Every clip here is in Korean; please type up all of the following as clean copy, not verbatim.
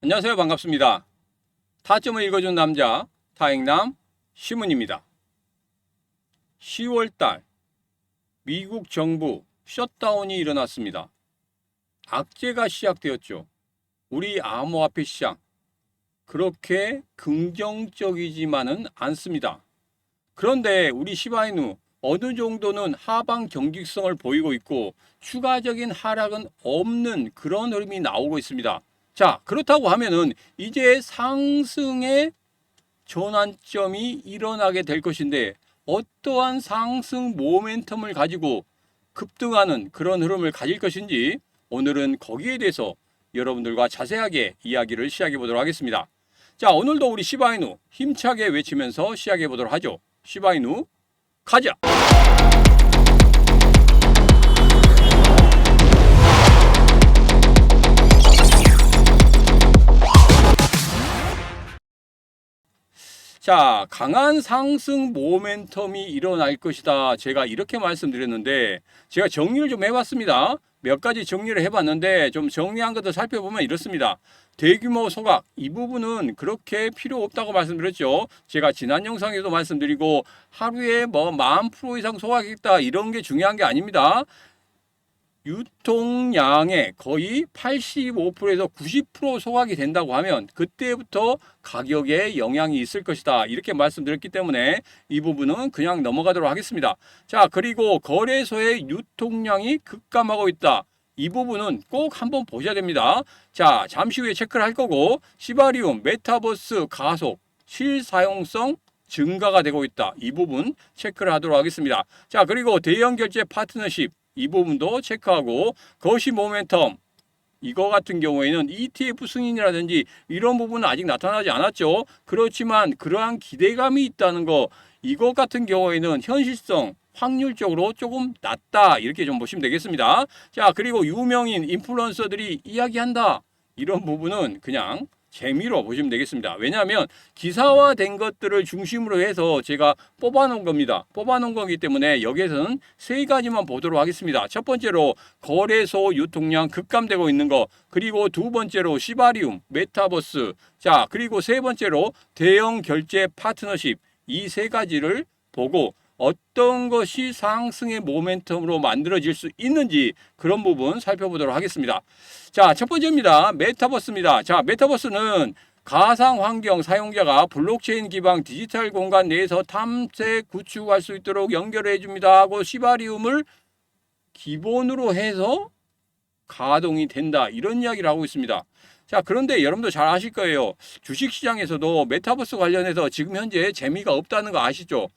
안녕하세요. 반갑습니다. 타점을 읽어준 남자 타행남 시문입니다. 10월달 미국 정부 셧다운이 일어났습니다. 악재가 시작되었죠. 우리 암호화폐 시장 그렇게 긍정적이지만은 않습니다. 그런데 우리 시바이누 어느 정도는 하방 경직성을 보이고 있고 추가적인 하락은 없는 그런 흐름이 나오고 있습니다. 자, 그렇다고 하면은 이제 상승의 전환점이 일어나게 될 것인데 어떠한 상승 모멘텀을 가지고 급등하는 그런 흐름을 가질 것인지 오늘은 거기에 대해서 여러분들과 자세하게 이야기를 시작해 보도록 하겠습니다. 자, 오늘도 우리 시바이누 힘차게 외치면서 시작해 보도록 하죠. 시바이누 가자! 자, 강한 상승 모멘텀이 일어날 것이다. 제가 이렇게 말씀드렸는데 제가 정리를 좀 해봤습니다. 몇 가지 정리를 해봤는데 좀 정리한 것들 살펴보면 이렇습니다. 대규모 소각 이 부분은 그렇게 필요 없다고 말씀드렸죠. 제가 지난 영상에도 말씀드리고 하루에 뭐 10,000% 이상 소각했다 이런 게 중요한 게 아닙니다. 유통량의 거의 85%에서 90% 소각이 된다고 하면 그때부터 가격에 영향이 있을 것이다. 이렇게 말씀드렸기 때문에 이 부분은 그냥 넘어가도록 하겠습니다. 자, 그리고 거래소의 유통량이 급감하고 있다. 이 부분은 꼭 한번 보셔야 됩니다. 자, 잠시 후에 체크를 할 거고 시바리움, 메타버스 가속, 실사용성 증가가 되고 있다. 이 부분 체크를 하도록 하겠습니다. 자, 그리고 대형 결제 파트너십 이 부분도 체크하고 거시 모멘텀 이거 같은 경우에는 ETF 승인이라든지 이런 부분은 아직 나타나지 않았죠. 그렇지만 그러한 기대감이 있다는 거 이것 같은 경우에는 현실성 확률적으로 조금 낮다 이렇게 좀 보시면 되겠습니다. 자, 그리고 유명인 인플루언서들이 이야기한다 이런 부분은 그냥 재미로 보시면 되겠습니다. 왜냐하면 기사화된 것들을 중심으로 해서 제가 뽑아놓은 겁니다. 뽑아놓은 거기 때문에 여기에서는 세 가지만 보도록 하겠습니다. 첫 번째로 거래소 유통량 급감되고 있는 거, 그리고 두 번째로 시바리움, 메타버스, 자, 그리고 세 번째로 대형 결제 파트너십 이 세 가지를 보고 어떤 것이 상승의 모멘텀으로 만들어질 수 있는지 그런 부분 살펴보도록 하겠습니다. 자, 첫 번째입니다. 메타버스입니다. 자, 메타버스는 가상환경 사용자가 블록체인 기반 디지털 공간 내에서 탐색 구축할 수 있도록 연결해 줍니다 하고 시바리움을 기본으로 해서 가동이 된다 이런 이야기를 하고 있습니다. 자, 그런데 여러분도 잘 아실 거예요. 주식시장에서도 메타버스 관련해서 지금 현재 재미가 없다는 거 아시죠?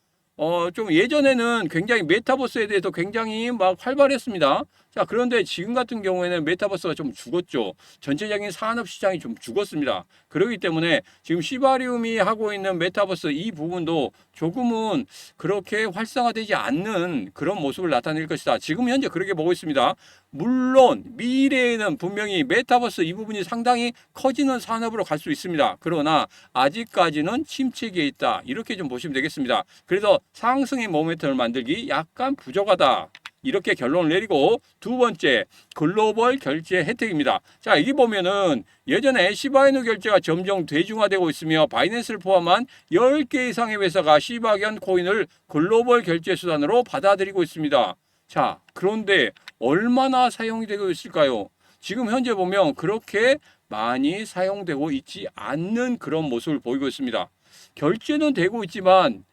좀 예전에는 굉장히 메타버스에 대해서 굉장히 막 활발했습니다. 자, 그런데 지금 같은 경우에는 메타버스가 좀 죽었죠. 전체적인 산업 시장이 좀 죽었습니다. 그렇기 때문에 지금 시바리움이 하고 있는 메타버스 이 부분도 조금은 그렇게 활성화되지 않는 그런 모습을 나타낼 것이다. 지금 현재 그렇게 보고 있습니다. 물론 미래에는 분명히 메타버스 이 부분이 상당히 커지는 산업으로 갈 수 있습니다. 그러나 아직까지는 침체기에 있다. 이렇게 좀 보시면 되겠습니다. 그래서 상승의 모멘텀을 만들기 약간 부족하다. 이렇게 결론을 내리고 두 번째 글로벌 결제 혜택입니다. 자, 여기 보면은 예전에 시바이누 결제가 점점 대중화되고 있으며 바이낸스를 포함한 10개 이상의 회사가 시바견 코인을 글로벌 결제 수단으로 받아들이고 있습니다. 자, 그런데 얼마나 사용이 되고 있을까요? 지금 현재 보면 그렇게 많이 사용되고 있지 않는 그런 모습을 보이고 있습니다. 결제는 되고 있지만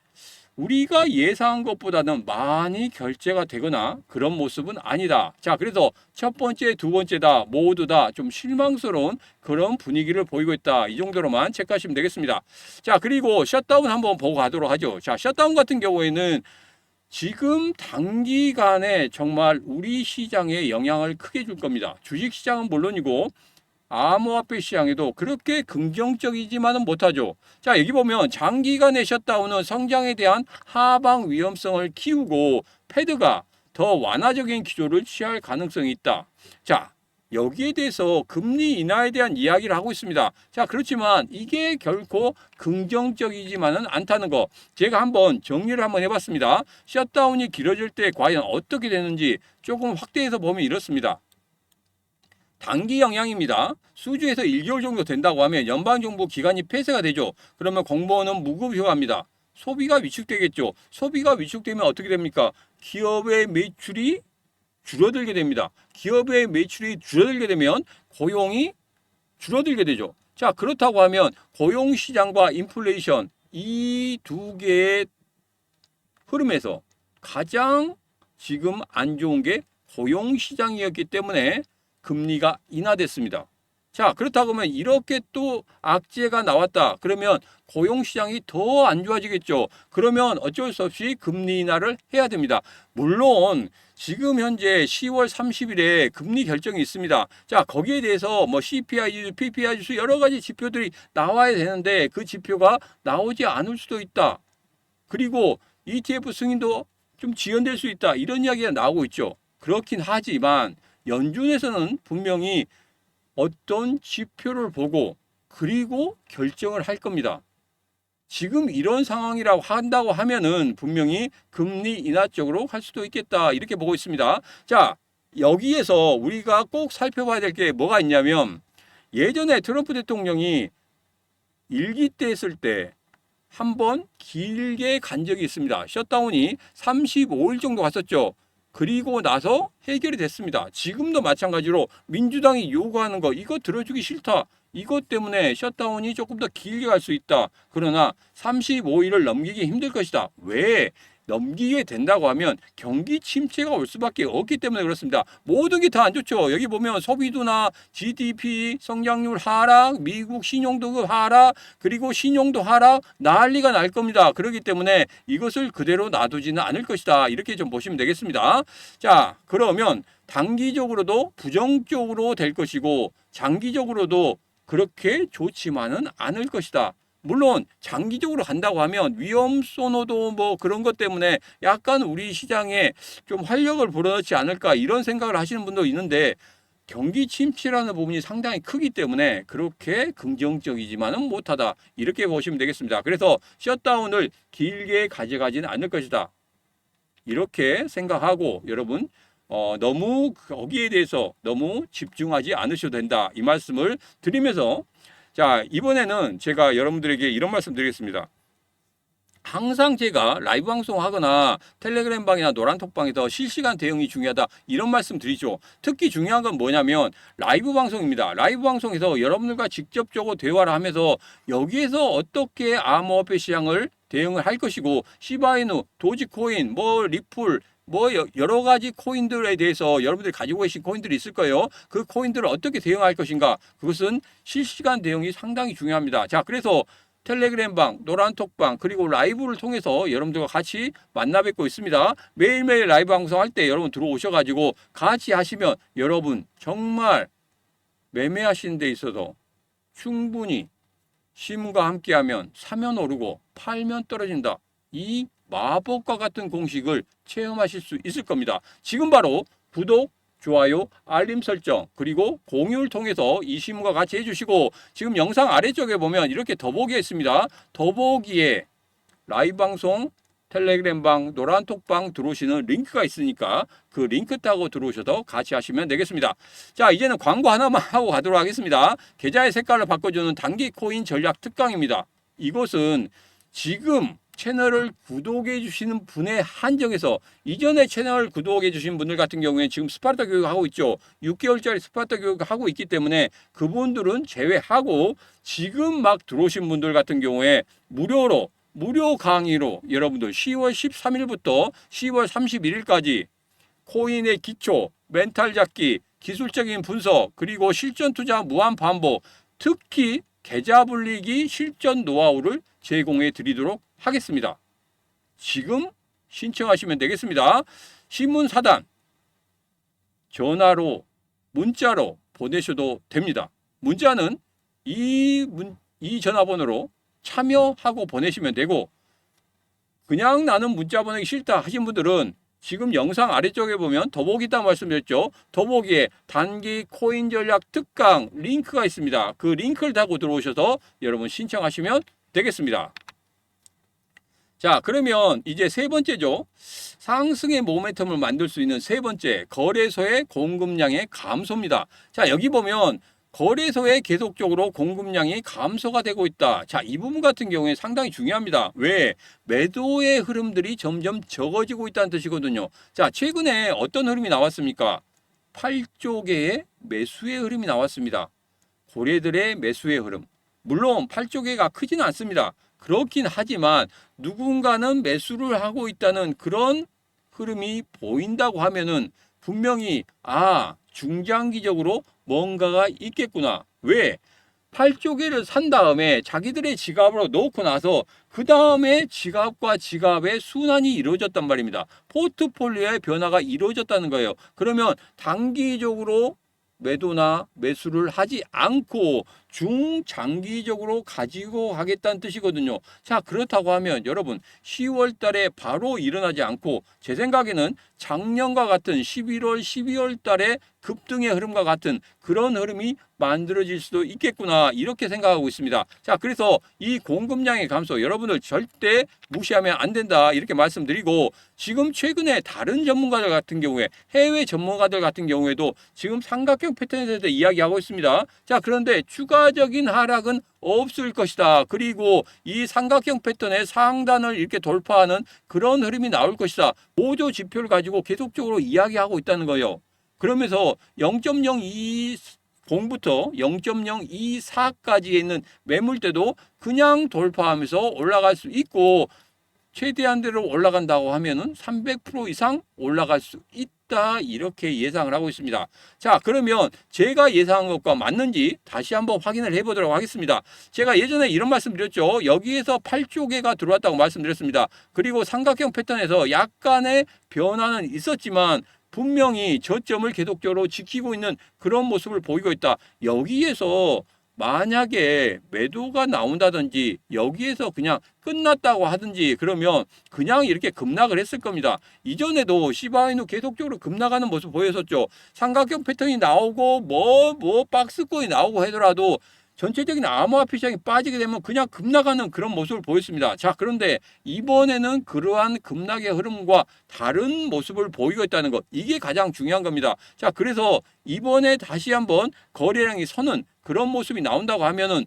우리가 예상한 것보다는 많이 결제가 되거나 그런 모습은 아니다. 자, 그래서 첫 번째, 두 번째다 모두 다 좀 실망스러운 그런 분위기를 보이고 있다. 이 정도로만 체크하시면 되겠습니다. 자, 그리고 셧다운 한번 보고 가도록 하죠. 자, 셧다운 같은 경우에는 지금 단기간에 정말 우리 시장에 영향을 크게 줄 겁니다. 주식시장은 물론이고 암호화폐 시장에도 그렇게 긍정적이지만은 못하죠. 자, 여기 보면 장기간의 셧다운은 성장에 대한 하방 위험성을 키우고 패드가 더 완화적인 기조를 취할 가능성이 있다. 자, 여기에 대해서 금리 인하에 대한 이야기를 하고 있습니다. 자, 그렇지만 이게 결코 긍정적이지만은 않다는 거 제가 한번 정리를 한번 해봤습니다. 셧다운이 길어질 때 과연 어떻게 되는지 조금 확대해서 보면 이렇습니다. 단기 영향입니다. 수주에서 1개월 정도 된다고 하면 연방정부 기관이 폐쇄가 되죠. 그러면 공무원은 무급휴가입니다. 소비가 위축되겠죠. 소비가 위축되면 어떻게 됩니까? 기업의 매출이 줄어들게 됩니다. 기업의 매출이 줄어들게 되면 고용이 줄어들게 되죠. 자, 그렇다고 하면 고용시장과 인플레이션 이 두 개의 흐름에서 가장 지금 안 좋은 게 고용시장이었기 때문에 금리가 인하됐습니다. 자, 그렇다고 하면 이렇게 또 악재가 나왔다. 그러면 고용시장이 더 안 좋아지겠죠. 그러면 어쩔 수 없이 금리 인하를 해야 됩니다. 물론 지금 현재 10월 30일에 금리 결정이 있습니다. 자, 거기에 대해서 뭐 CPI 지수, PPI 지수 여러 가지 지표들이 나와야 되는데 그 지표가 나오지 않을 수도 있다. 그리고 ETF 승인도 좀 지연될 수 있다. 이런 이야기가 나오고 있죠. 그렇긴 하지만 연준에서는 분명히 어떤 지표를 보고 그리고 결정을 할 겁니다. 지금 이런 상황이라고 한다고 하면은 분명히 금리 인하 쪽으로 할 수도 있겠다. 이렇게 보고 있습니다. 자, 여기에서 우리가 꼭 살펴봐야 될 게 뭐가 있냐면 예전에 트럼프 대통령이 일기 때 했을 때 한번 길게 간 적이 있습니다. 셧다운이 35일 정도 갔었죠. 그리고 나서 해결이 됐습니다. 지금도 마찬가지로 민주당이 요구하는 거 이거 들어주기 싫다. 이것 때문에 셧다운이 조금 더 길게 갈 수 있다. 그러나 35일을 넘기기 힘들 것이다. 왜? 넘기게 된다고 하면 경기 침체가 올 수밖에 없기 때문에 그렇습니다. 모든 게 다 안 좋죠. 여기 보면 소비도나 GDP 성장률 하락, 미국 신용도급 하락, 그리고 신용도 하락 난리가 날 겁니다. 그렇기 때문에 이것을 그대로 놔두지는 않을 것이다. 이렇게 좀 보시면 되겠습니다. 자, 그러면 단기적으로도 부정적으로 될 것이고 장기적으로도 그렇게 좋지만은 않을 것이다. 물론 장기적으로 간다고 하면 위험 소노도 뭐 그런 것 때문에 약간 우리 시장에 좀 활력을 불어넣지 않을까 이런 생각을 하시는 분도 있는데 경기 침체라는 부분이 상당히 크기 때문에 그렇게 긍정적이지만은 못하다 이렇게 보시면 되겠습니다. 그래서 셧다운을 길게 가져가지는 않을 것이다. 이렇게 생각하고 여러분 너무 거기에 대해서 너무 집중하지 않으셔도 된다. 이 말씀을 드리면서 자, 이번에는 제가 여러분들에게 이런 말씀 드리겠습니다. 항상 제가 라이브 방송하거나 텔레그램 방이나 노란톡방에서 실시간 대응이 중요하다 이런 말씀 드리죠. 특히 중요한 건 뭐냐면 라이브 방송입니다. 라이브 방송에서 여러분들과 직접적으로 대화를 하면서 여기에서 어떻게 암호화폐 시장을 대응을 할 것이고 시바이누, 도지코인, 뭐 리플 뭐 여러 가지 코인들에 대해서 여러분들이 가지고 계신 코인들이 있을 거예요. 그 코인들을 어떻게 대응할 것인가 그것은 실시간 대응이 상당히 중요합니다. 자, 그래서 텔레그램방, 노란톡방 그리고 라이브를 통해서 여러분들과 같이 만나 뵙고 있습니다. 매일매일 라이브 방송할 때 여러분 들어오셔가지고 같이 하시면 여러분 정말 매매하시는 데 있어서 충분히 심과 함께하면 사면 오르고 팔면 떨어진다. 이 마법과 같은 공식을 체험하실 수 있을 겁니다. 지금 바로 구독, 좋아요, 알림 설정 그리고 공유를 통해서 이 시문과 같이 해주시고 지금 영상 아래쪽에 보면 이렇게 더보기가 있습니다. 더보기에 라이브 방송, 텔레그램방, 노란톡방 들어오시는 링크가 있으니까 그 링크 타고 들어오셔서 같이 하시면 되겠습니다. 자, 이제는 광고 하나만 하고 가도록 하겠습니다. 계좌의 색깔을 바꿔주는 단기 코인 전략 특강입니다. 이것은 지금 채널을 구독해 주시는 분의 한정에서 이전에 채널 구독해 주신 분들 같은 경우에 지금 스파르타 교육을 하고 있죠. 6개월짜리 스파르타 교육을 하고 있기 때문에 그분들은 제외하고 지금 막 들어오신 분들 같은 경우에 무료 강의로 여러분들 10월 13일부터 10월 31일까지 코인의 기초, 멘탈 잡기, 기술적인 분석, 그리고 실전 투자 무한 반복, 특히 계좌 불리기 실전 노하우를 제공해 드리도록 하겠습니다. 지금 신청하시면 되겠습니다. 신문 사단 전화로 문자로 보내셔도 됩니다. 문자는 이 전화번호로 참여하고 보내시면 되고 그냥 나는 문자 보내기 싫다 하신 분들은 지금 영상 아래쪽에 보면 더보기 있다고 말씀드렸죠. 더보기에 단기 코인 전략 특강 링크가 있습니다. 그 링크를 타고 들어오셔서 여러분 신청하시면 되겠습니다. 자, 그러면 이제 세 번째죠. 상승의 모멘텀을 만들 수 있는 세 번째, 거래소의 공급량의 감소입니다. 자, 여기 보면 거래소에 계속적으로 공급량이 감소가 되고 있다. 자, 이 부분 같은 경우에 상당히 중요합니다. 왜? 매도의 흐름들이 점점 적어지고 있다는 뜻이거든요. 자, 최근에 어떤 흐름이 나왔습니까? 8조 개의 매수의 흐름이 나왔습니다. 고래들의 매수의 흐름. 물론 8조 개가 크지는 않습니다. 그렇긴 하지만 누군가는 매수를 하고 있다는 그런 흐름이 보인다고 하면은 분명히 중장기적으로 뭔가가 있겠구나. 왜? 8조 개를 산 다음에 자기들의 지갑으로 놓고 나서 그 다음에 지갑과 지갑의 순환이 이루어졌단 말입니다. 포트폴리오의 변화가 이루어졌다는 거예요. 그러면 단기적으로 매도나 매수를 하지 않고 중장기적으로 가지고 가겠다는 뜻이거든요. 자, 그렇다고 하면 여러분 10월 달에 바로 일어나지 않고 제 생각에는 작년과 같은 11월, 12월 달에 급등의 흐름과 같은 그런 흐름이 만들어질 수도 있겠구나 이렇게 생각하고 있습니다. 자, 그래서 이 공급량의 감소 여러분들 절대 무시하면 안 된다 이렇게 말씀드리고, 지금 최근에 다른 전문가들 같은 경우에 해외 전문가들 같은 경우에도 지금 삼각형 패턴에 대해서 이야기하고 있습니다. 자, 그런데 추가적인 하락은 없을 것이다. 그리고 이 삼각형 패턴의 상단을 이렇게 돌파하는 그런 흐름이 나올 것이다. 보조 지표를 가지고 계속적으로 이야기하고 있다는 거예요. 그러면서 0.2공부터 0.024까지에 있는 매물대도 그냥 돌파하면서 올라갈 수 있고, 최대한대로 올라간다고 하면은 300% 이상 올라갈 수 있다 이렇게 예상을 하고 있습니다. 자, 그러면 제가 예상한 것과 맞는지 다시 한번 확인을 해보도록 하겠습니다. 제가 예전에 이런 말씀 드렸죠. 여기에서 8조 개가 들어왔다고 말씀드렸습니다. 그리고 삼각형 패턴에서 약간의 변화는 있었지만 분명히 저점을 계속적으로 지키고 있는 그런 모습을 보이고 있다. 여기에서 만약에 매도가 나온다든지 여기에서 그냥 끝났다고 하든지 그러면 그냥 이렇게 급락을 했을 겁니다. 이전에도 시바이누 계속적으로 급락하는 모습 보였었죠. 삼각형 패턴이 나오고 뭐 박스권이 나오고 하더라도 전체적인 암호화폐 시장이 빠지게 되면 그냥 급락하는 그런 모습을 보였습니다. 자, 그런데 이번에는 그러한 급락의 흐름과 다른 모습을 보이고 있다는 것, 이게 가장 중요한 겁니다. 자, 그래서 이번에 다시 한번 거래량이 서는 그런 모습이 나온다고 하면은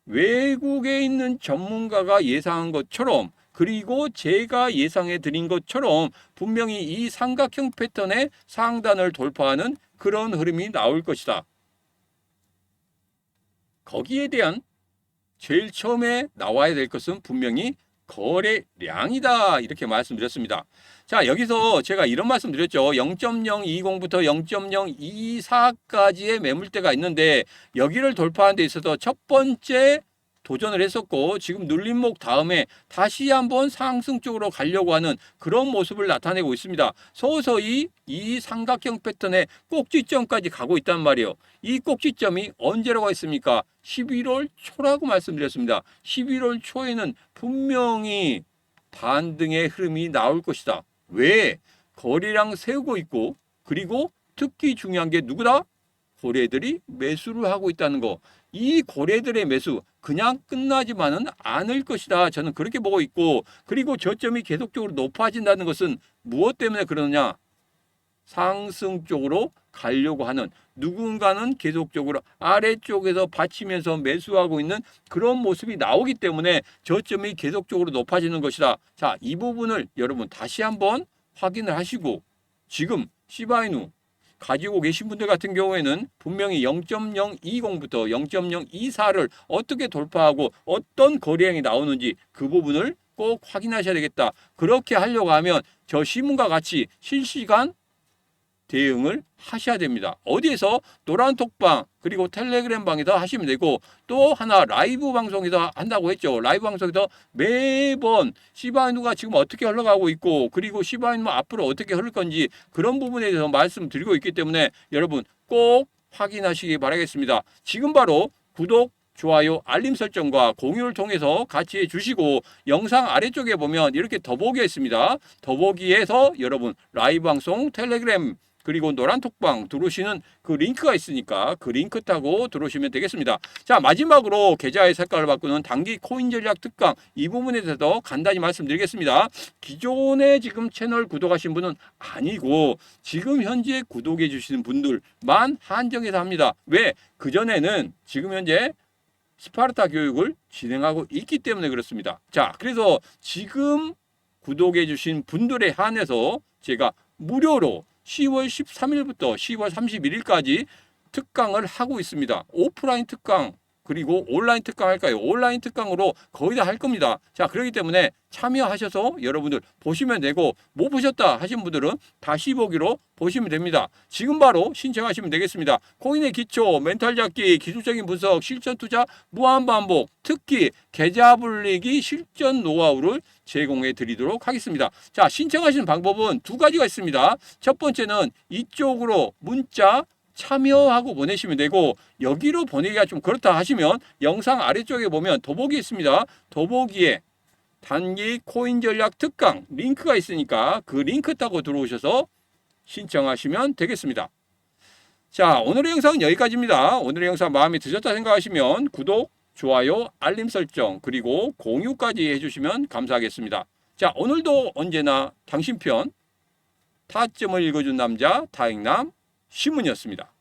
외국에 있는 전문가가 예상한 것처럼, 그리고 제가 예상해 드린 것처럼 분명히 이 삼각형 패턴의 상단을 돌파하는 그런 흐름이 나올 것이다. 거기에 대한 제일 처음에 나와야 될 것은 분명히 거래량이다 이렇게 말씀드렸습니다. 자, 여기서 제가 이런 말씀 드렸죠. 0.020부터 0.024까지의 매물대가 있는데 여기를 돌파하는 데 있어서 첫 번째 도전을 했었고, 지금 눌림목 다음에 다시 한번 상승 쪽으로 가려고 하는 그런 모습을 나타내고 있습니다. 서서히 이 삼각형 패턴의 꼭지점까지 가고 있단 말이에요. 이 꼭지점이 언제라고 했습니까? 11월 초라고 말씀드렸습니다. 11월 초에는 분명히 반등의 흐름이 나올 것이다. 왜? 거래량 세우고 있고, 그리고 특히 중요한 게 누구다? 고래들이 매수를 하고 있다는 거. 이 고래들의 매수 그냥 끝나지만은 않을 것이다. 저는 그렇게 보고 있고, 그리고 저점이 계속적으로 높아진다는 것은 무엇 때문에 그러느냐? 상승 쪽으로 가려고 하는, 누군가는 계속적으로 아래쪽에서 받치면서 매수하고 있는 그런 모습이 나오기 때문에 저점이 계속적으로 높아지는 것이다. 자, 이 부분을 여러분 다시 한번 확인을 하시고, 지금 시바이누 가지고 계신 분들 같은 경우에는 분명히 0.020부터 0.024를 어떻게 돌파하고 어떤 거래량이 나오는지 그 부분을 꼭 확인하셔야 되겠다. 그렇게 하려고 하면 저 시문과 같이 실시간 대응을 하셔야 됩니다. 어디에서? 노란톡방 그리고 텔레그램 방에서 하시면 되고, 또 하나 라이브 방송에서 한다고 했죠. 라이브 방송에서 매번 시바이누가 지금 어떻게 흘러가고 있고, 그리고 시바이누 앞으로 어떻게 흐를 건지 그런 부분에 대해서 말씀드리고 있기 때문에 여러분 꼭 확인하시기 바라겠습니다. 지금 바로 구독, 좋아요, 알림 설정과 공유를 통해서 같이 해주시고, 영상 아래쪽에 보면 이렇게 더보기가 있습니다. 더보기에서 여러분 라이브 방송 텔레그램 그리고 노란톡방 들어오시는 그 링크가 있으니까 그 링크 타고 들어오시면 되겠습니다. 자, 마지막으로 계좌의 색깔을 바꾸는 단기 코인 전략 특강 이 부분에 대해서 간단히 말씀드리겠습니다. 기존에 지금 채널 구독하신 분은 아니고 지금 현재 구독해 주시는 분들만 한정해서 합니다. 왜? 그전에는 지금 현재 스파르타 교육을 진행하고 있기 때문에 그렇습니다. 자, 그래서 지금 구독해 주신 분들에 한해서 제가 무료로 10월 13일부터 10월 31일까지 특강을 하고 있습니다. 오프라인 특강 그리고 온라인 특강 할까요? 온라인 특강으로 거의 다 할 겁니다. 자, 그렇기 때문에 참여하셔서 여러분들 보시면 되고 못 보셨다 하신 분들은 다시 보기로 보시면 됩니다. 지금 바로 신청하시면 되겠습니다. 코인의 기초, 멘탈 잡기, 기술적인 분석, 실전 투자, 무한 반복, 특히 계좌 불리기 실전 노하우를 제공해 드리도록 하겠습니다. 자, 신청하시는 방법은 두 가지가 있습니다. 첫 번째는 이쪽으로 문자 참여하고 보내시면 되고 여기로 보내기가 좀 그렇다 하시면 영상 아래쪽에 보면 더보기 있습니다. 더보기에 단기 코인 전략 특강 링크가 있으니까 그 링크 타고 들어오셔서 신청하시면 되겠습니다. 자, 오늘의 영상은 여기까지입니다. 오늘의 영상 마음에 드셨다 생각하시면 구독, 좋아요, 알림 설정 그리고 공유까지 해주시면 감사하겠습니다. 자, 오늘도 언제나 당신 편 타점을 읽어준 남자 타익남 신문이었습니다.